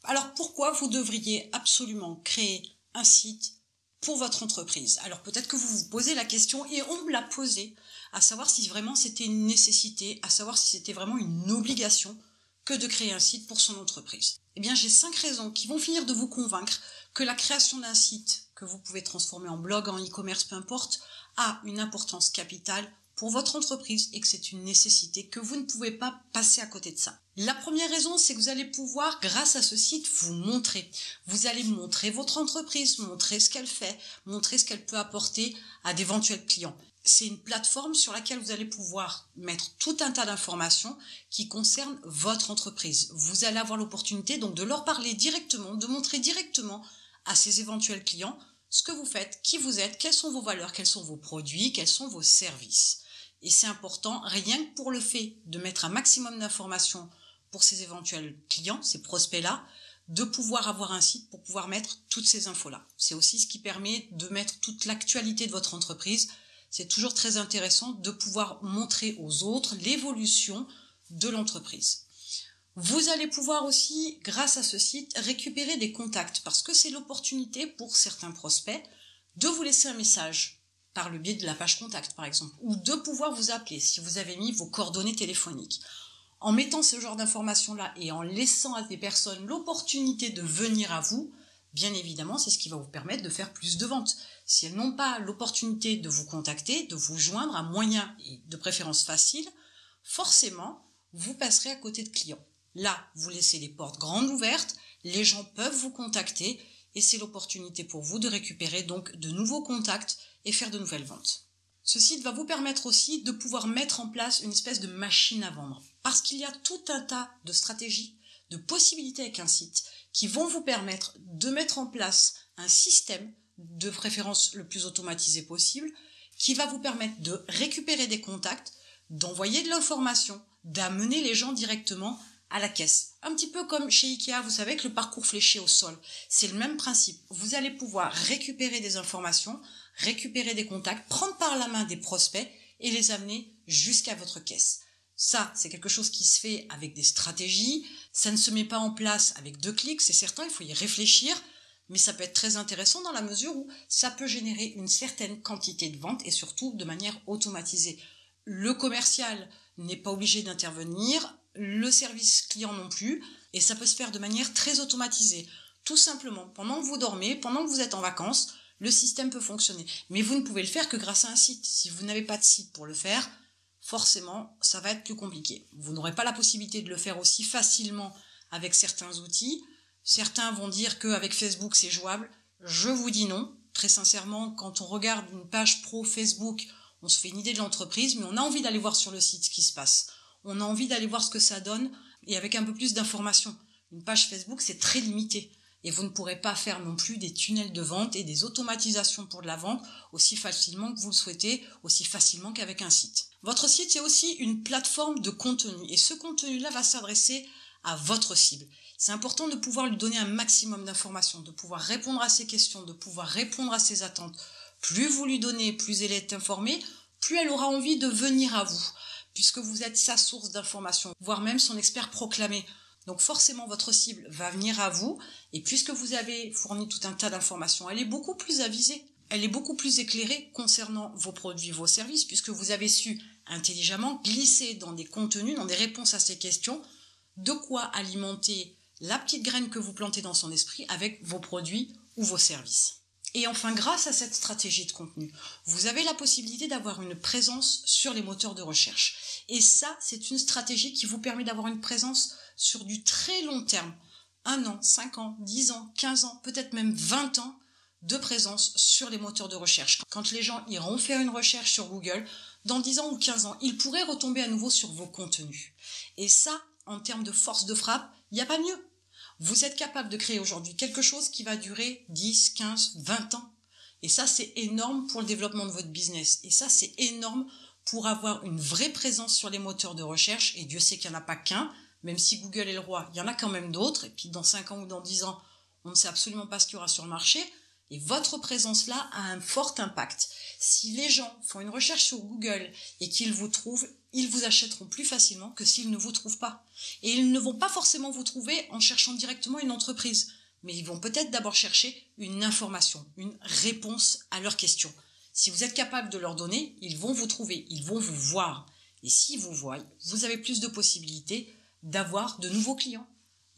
Alors pourquoi vous devriez absolument créer un site pour votre entreprise? Alors peut-être que vous vous posez la question, et on me l'a posée, à savoir si vraiment c'était une nécessité, à savoir si c'était vraiment une obligation que de créer un site pour son entreprise. Eh bien, j'ai 5 raisons qui vont finir de vous convaincre que la création d'un site, que vous pouvez transformer en blog, en e-commerce, peu importe, a une importance capitale pour votre entreprise et que c'est une nécessité, que vous ne pouvez pas passer à côté de ça. La première raison, c'est que vous allez pouvoir, grâce à ce site, vous montrer. Vous allez montrer votre entreprise, montrer ce qu'elle fait, montrer ce qu'elle peut apporter à d'éventuels clients. C'est une plateforme sur laquelle vous allez pouvoir mettre tout un tas d'informations qui concernent votre entreprise. Vous allez avoir l'opportunité donc de leur parler directement, de montrer directement à ces éventuels clients ce que vous faites, qui vous êtes, quelles sont vos valeurs, quels sont vos produits, quels sont vos services. Et c'est important, rien que pour le fait de mettre un maximum d'informations pour ces éventuels clients, ces prospects-là, de pouvoir avoir un site pour pouvoir mettre toutes ces infos-là. C'est aussi ce qui permet de mettre toute l'actualité de votre entreprise. C'est toujours très intéressant de pouvoir montrer aux autres l'évolution de l'entreprise. Vous allez pouvoir aussi, grâce à ce site, récupérer des contacts parce que c'est l'opportunité pour certains prospects de vous laisser un message par le biais de la page contact par exemple, ou de pouvoir vous appeler si vous avez mis vos coordonnées téléphoniques. En mettant ce genre d'informations-là et en laissant à des personnes l'opportunité de venir à vous, bien évidemment, c'est ce qui va vous permettre de faire plus de ventes. Si elles n'ont pas l'opportunité de vous contacter, de vous joindre à moyen et de préférence facile, forcément, vous passerez à côté de clients. Là, vous laissez les portes grandes ouvertes, les gens peuvent vous contacter et c'est l'opportunité pour vous de récupérer donc de nouveaux contacts et faire de nouvelles ventes. Ce site va vous permettre aussi de pouvoir mettre en place une espèce de machine à vendre parce qu'il y a tout un tas de stratégies, de possibilités avec un site qui vont vous permettre de mettre en place un système de préférence le plus automatisé possible qui va vous permettre de récupérer des contacts, d'envoyer de l'information, d'amener les gens directement à la caisse. Un petit peu comme chez Ikea, vous savez, que le parcours fléché au sol. C'est le même principe. Vous allez pouvoir récupérer des informations, récupérer des contacts, prendre par la main des prospects et les amener jusqu'à votre caisse. Ça, c'est quelque chose qui se fait avec des stratégies. Ça ne se met pas en place avec 2 clics, c'est certain, il faut y réfléchir. Mais ça peut être très intéressant dans la mesure où ça peut générer une certaine quantité de ventes et surtout de manière automatisée. Le commercial n'est pas obligé d'intervenir, le service client non plus, et ça peut se faire de manière très automatisée. Tout simplement, pendant que vous dormez, pendant que vous êtes en vacances, le système peut fonctionner. Mais vous ne pouvez le faire que grâce à un site. Si vous n'avez pas de site pour le faire, forcément, ça va être plus compliqué. Vous n'aurez pas la possibilité de le faire aussi facilement avec certains outils. Certains vont dire qu'avec Facebook, c'est jouable. Je vous dis non. Très sincèrement, quand on regarde une page pro Facebook, on se fait une idée de l'entreprise, mais on a envie d'aller voir sur le site ce qui se passe. On a envie d'aller voir ce que ça donne et avec un peu plus d'informations. Une page Facebook, c'est très limité. Et vous ne pourrez pas faire non plus des tunnels de vente et des automatisations pour de la vente aussi facilement que vous le souhaitez, aussi facilement qu'avec un site. Votre site, c'est aussi une plateforme de contenu. Et ce contenu-là va s'adresser à votre cible. C'est important de pouvoir lui donner un maximum d'informations, de pouvoir répondre à ses questions, de pouvoir répondre à ses attentes. Plus vous lui donnez, plus elle est informée, plus elle aura envie de venir à vous, puisque vous êtes sa source d'information, voire même son expert proclamé. Donc forcément, votre cible va venir à vous, et puisque vous avez fourni tout un tas d'informations, elle est beaucoup plus avisée, elle est beaucoup plus éclairée concernant vos produits, vos services, puisque vous avez su intelligemment glisser dans des contenus, dans des réponses à ces questions, de quoi alimenter la petite graine que vous plantez dans son esprit avec vos produits ou vos services. Et enfin, grâce à cette stratégie de contenu, vous avez la possibilité d'avoir une présence sur les moteurs de recherche. Et ça, c'est une stratégie qui vous permet d'avoir une présence sur du très long terme. 1 an, 5 ans, 10 ans, 15 ans, peut-être même 20 ans de présence sur les moteurs de recherche. Quand les gens iront faire une recherche sur Google, dans 10 ans ou 15 ans, ils pourraient retomber à nouveau sur vos contenus. Et ça, en termes de force de frappe, il n'y a pas mieux. Vous êtes capable de créer aujourd'hui quelque chose qui va durer 10, 15, 20 ans. Et ça, c'est énorme pour le développement de votre business. Et ça, c'est énorme pour avoir une vraie présence sur les moteurs de recherche. Et Dieu sait qu'il n'y en a pas qu'un, même si Google est le roi, il y en a quand même d'autres. Et puis dans 5 ans ou dans 10 ans, on ne sait absolument pas ce qu'il y aura sur le marché. Et votre présence là a un fort impact. Si les gens font une recherche sur Google et qu'ils vous trouvent, ils vous achèteront plus facilement que s'ils ne vous trouvent pas. Et ils ne vont pas forcément vous trouver en cherchant directement une entreprise, mais ils vont peut-être d'abord chercher une information, une réponse à leurs questions. Si vous êtes capable de leur donner, ils vont vous trouver, ils vont vous voir. Et s'ils vous voient, vous avez plus de possibilités d'avoir de nouveaux clients.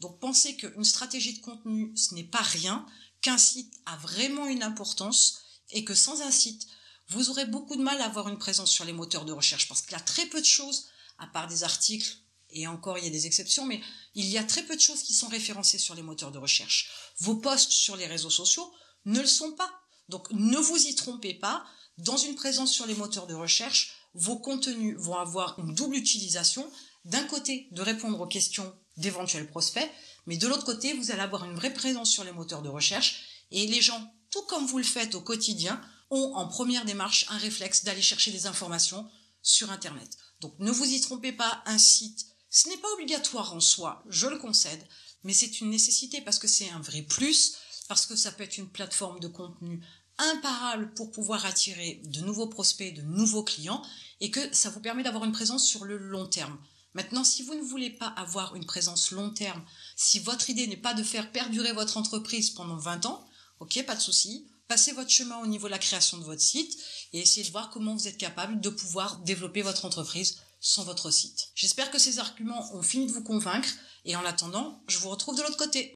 Donc pensez qu'une stratégie de contenu, ce n'est pas rien, qu'un site a vraiment une importance et que sans un site, vous aurez beaucoup de mal à avoir une présence sur les moteurs de recherche parce qu'il y a très peu de choses, à part des articles, et encore il y a des exceptions, mais il y a très peu de choses qui sont référencées sur les moteurs de recherche. Vos posts sur les réseaux sociaux ne le sont pas. Donc ne vous y trompez pas, dans une présence sur les moteurs de recherche, vos contenus vont avoir une double utilisation. D'un côté, de répondre aux questions d'éventuels prospects, mais de l'autre côté, vous allez avoir une vraie présence sur les moteurs de recherche et les gens, tout comme vous le faites au quotidien, ont en première démarche un réflexe d'aller chercher des informations sur Internet. Donc ne vous y trompez pas, un site, ce n'est pas obligatoire en soi, je le concède, mais c'est une nécessité parce que c'est un vrai plus, parce que ça peut être une plateforme de contenu imparable pour pouvoir attirer de nouveaux prospects, de nouveaux clients, et que ça vous permet d'avoir une présence sur le long terme. Maintenant, si vous ne voulez pas avoir une présence long terme, si votre idée n'est pas de faire perdurer votre entreprise pendant 20 ans, ok, pas de souci, passez votre chemin au niveau de la création de votre site et essayez de voir comment vous êtes capable de pouvoir développer votre entreprise sans votre site. J'espère que ces arguments ont fini de vous convaincre et en attendant, je vous retrouve de l'autre côté.